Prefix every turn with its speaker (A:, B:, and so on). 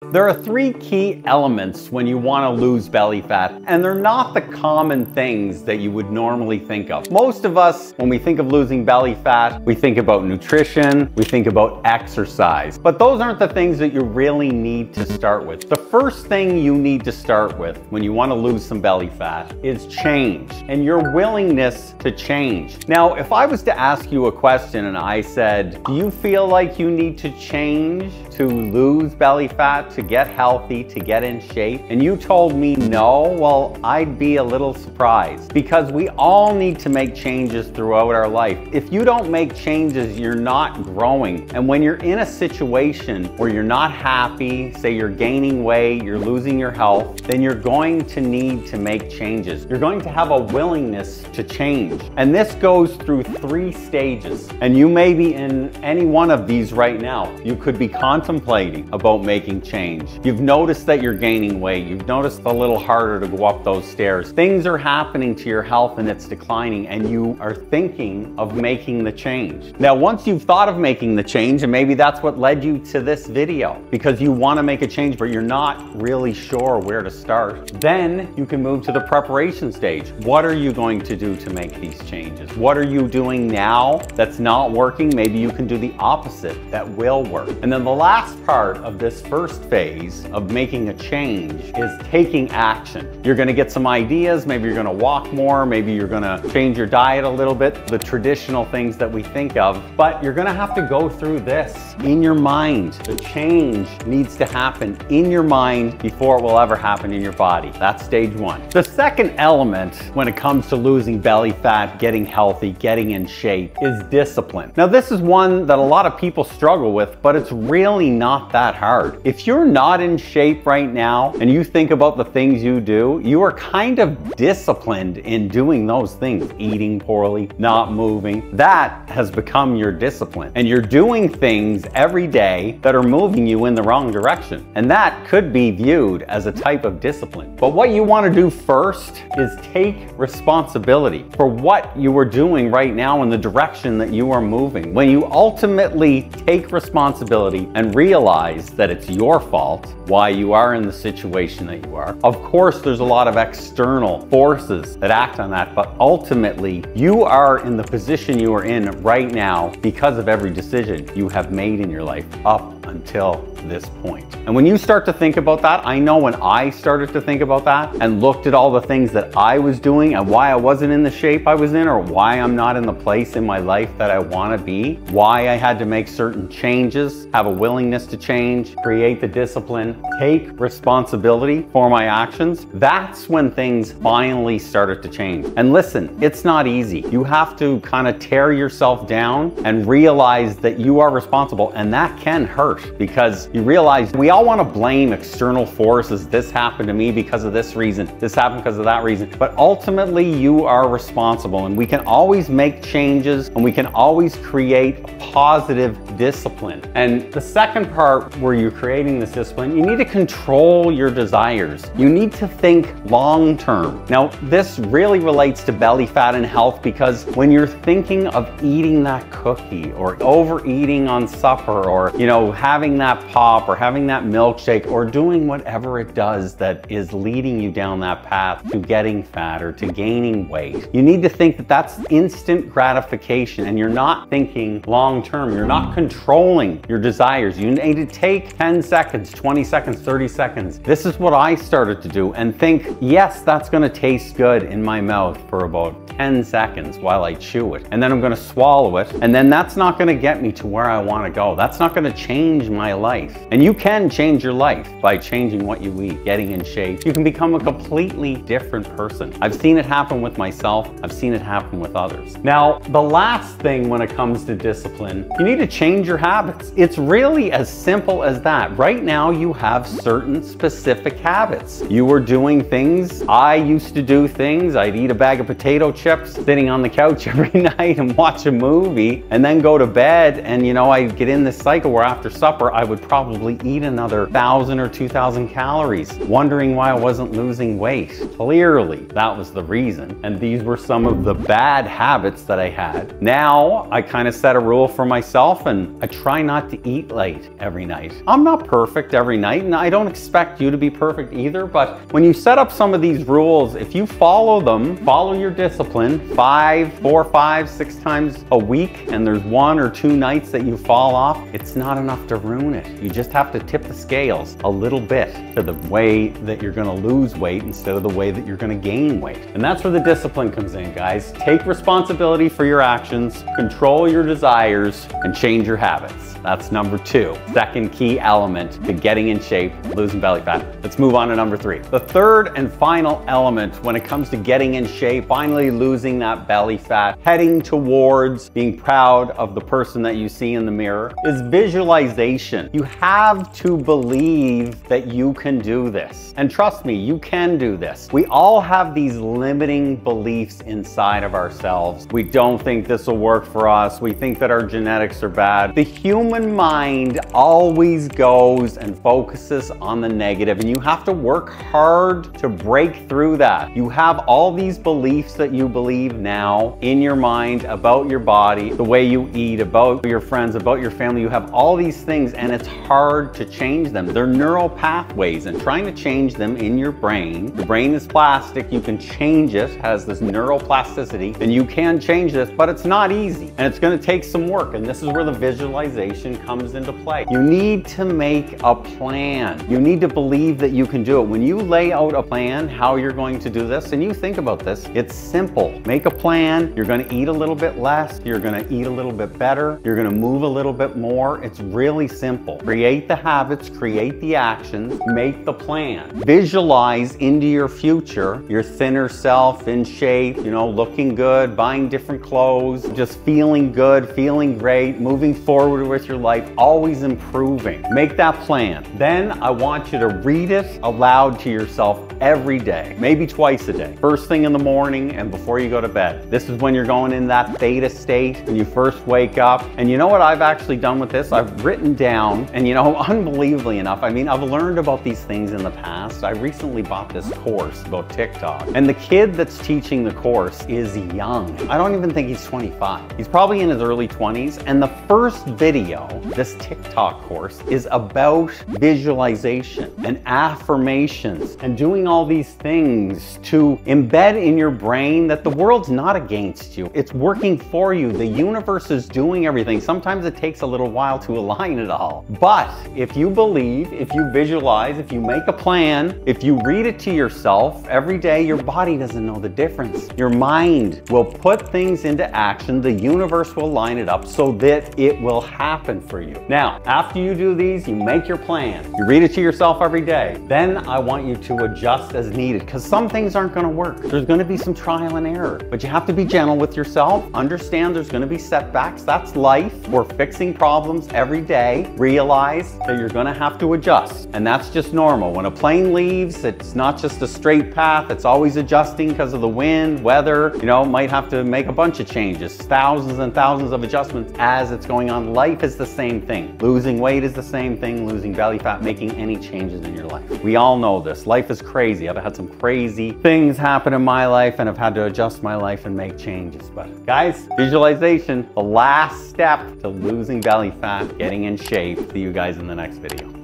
A: There are three key elements when you want to lose belly fat, and they're not the common things that you would normally think of. Most of us, when we think of losing belly fat, we think about nutrition, we think about exercise, but those aren't the things that you really need to start with. The first thing you need to start with when you want to lose some belly fat is change and your willingness to change. Now, if I was to ask you a question and I said, do you feel like you need to change to lose belly fat, to get healthy, to get in shape, and you told me no, well, I'd be a little surprised, because we all need to make changes throughout our life. If you don't make changes, you're not growing. And when you're in a situation where you're not happy, say you're gaining weight, you're losing your health, then you're going to need to make changes. You're going to have a willingness to change. And this goes through 3 stages. And you may be in any one of these right now. You could be contemplating about making change. You've noticed that you're gaining weight. You've noticed a little harder to go up those stairs. Things are happening to your health and it's declining, and you are thinking of making the change. Now, once you've thought of making the change, and maybe that's what led you to this video, because you want to make a change, but you're not really sure where to start, then you can move to the preparation stage. What are you going to do to make these changes? What are you doing now that's not working? Maybe you can do the opposite that will work. And then the last part of this first phase of making a change is taking action. You're going to get some ideas. Maybe you're going to walk more. Maybe you're going to change your diet a little bit, the traditional things that we think of, but you're going to have to go through this in your mind. The change needs to happen in your mind before it will ever happen in your body. That's stage 1. The second element when it comes to losing belly fat, getting healthy, getting in shape is discipline. Now, this is one that a lot of people struggle with, but it's really not that hard. If you're not in shape right now and you think about the things you do, you are kind of disciplined in doing those things. Eating poorly, not moving, that has become your discipline. And you're doing things every day that are moving you in the wrong direction. And that could be viewed as a type of discipline. But what you want to do first is take responsibility for what you are doing right now in the direction that you are moving. When you ultimately take responsibility and realize that it's your fault why you are in the situation that you are. Of course, there's a lot of external forces that act on that, but ultimately you are in the position you are in right now because of every decision you have made in your life up until this point. And when you start to think about that, I know when I started to think about that and looked at all the things that I was doing and why I wasn't in the shape I was in, or why I'm not in the place in my life that I want to be, why I had to make certain changes, have a willingness to change, create the discipline, take responsibility for my actions, that's when things finally started to change. And listen, it's not easy. You have to kind of tear yourself down and realize that you are responsible, and that can hurt, because you realize we all want to blame external forces. This happened to me because of this reason. This happened because of that reason. But ultimately, you are responsible, and we can always make changes, and we can always create a positive discipline. And the second part where you're creating this discipline, you need to control your desires. You need to think long term. Now, this really relates to belly fat and health, because when you're thinking of eating that cookie or overeating on supper, or, you know, having that pop or having that milkshake or doing whatever it does that is leading you down that path to getting fat or to gaining weight, you need to think that that's instant gratification, and you're not thinking long term. You're not controlling your desires. You need to take 10 seconds, 20 seconds, 30 seconds. This is what I started to do, and think, yes, that's going to taste good in my mouth for about 10 seconds while I chew it, and then I'm going to swallow it, and then that's not going to get me to where I want to go. That's not going to change my life. And you can change your life by changing what you eat, getting in shape. You can become a completely different person. I've seen it happen with myself. I've seen it happen with others. Now, the last thing when it comes to discipline, you need to change your habits. It's really as simple as that. Right now, you have certain specific habits. You were doing things. I used to do things. I'd eat a bag of potato chips sitting on the couch every night and watch a movie and then go to bed, and, you know, I'd get in this cycle where after supper, I would probably eat another 1,000 or 2,000 calories, wondering why I wasn't losing weight. Clearly, that was the reason. And these were some of the bad habits that I had. Now, I kind of set a rule for myself, and I try not to eat late every night. I'm not perfect. perfect every night, and I don't expect you to be perfect either, but when you set up some of these rules, if you follow them, follow your discipline 4, 5, 6 times a week, and there's 1 or 2 nights that you fall off, it's not enough to ruin it. You just have to tip the scales a little bit to the way that you're gonna lose weight instead of the way that you're gonna gain weight. And that's where the discipline comes in, guys. Take responsibility for your actions, control your desires, and change your habits. That's number 2. Second key element to getting in shape, losing belly fat. Let's move on to number 3. The third and final element when it comes to getting in shape, finally losing that belly fat, heading towards being proud of the person that you see in the mirror, is visualization. You have to believe that you can do this. And trust me, you can do this. We all have these limiting beliefs inside of ourselves. We don't think this will work for us. We think that our genetics are bad. The human mind always goes and focuses on the negative, and you have to work hard to break through that. You have all these beliefs that you believe now in your mind about your body, the way you eat, about your friends, about your family. You have all these things, and it's hard to change them. They're neural pathways, and trying to change them in your brain. The brain is plastic. You can change it, has this neuroplasticity, and you can change this, but it's not easy, and it's going to take some work, and this is where the visualization comes into play. You need to make a plan. You need to believe that you can do it. When you lay out a plan how you're going to do this, and you think about this, it's simple. Make a plan. You're going to eat a little bit less. You're going to eat a little bit better. You're going to move a little bit more. It's really simple. Create the habits, create the actions, make the plan. Visualize into your future, your thinner self in shape, you know, looking good, buying different clothes, just feeling good, feeling great, moving forward with your life, always improving. Make that plan. Then I want you to read it aloud to yourself every day, maybe twice a day. First thing in the morning and before you go to bed. This is when you're going in that theta state, when you first wake up. And you know what I've actually done with this? I've written down, and you know, unbelievably enough, I mean, I've learned about these things in the past. I recently bought this course about TikTok, and the kid that's teaching the course is young. I don't even think he's 25. He's probably in his early 20s, and the first video, this TikTok course, is about visualization and affirmations and doing all these things to embed in your brain that the world's not against you. It's working for you. The universe is doing everything. Sometimes it takes a little while to align it all. But if you believe, if you visualize, if you make a plan, if you read it to yourself every day, your body doesn't know the difference. Your mind will put things into action. The universe will line it up so that it will happen for you. Now, after you do these, you make your plan. You read it to yourself every day. Then I want you to adjust as needed, because some things aren't going to work. There's going to be some trial and error, but you have to be gentle with yourself. Understand there's going to be setbacks. That's life. We're fixing problems every day. Realize that you're going to have to adjust, and that's just normal. When a plane leaves, it's not just a straight path. It's always adjusting because of the wind, weather. You know, might have to make a bunch of changes, thousands and thousands of adjustments as it's going on. Life is the same thing. Losing weight is the same thing. Losing belly fat, making any changes in your life. We all know this. Life is crazy. I've had some crazy things happen in my life, and I've had to adjust my life and make changes. But guys, visualization, the last step to losing belly fat, getting in shape. See you guys in the next video.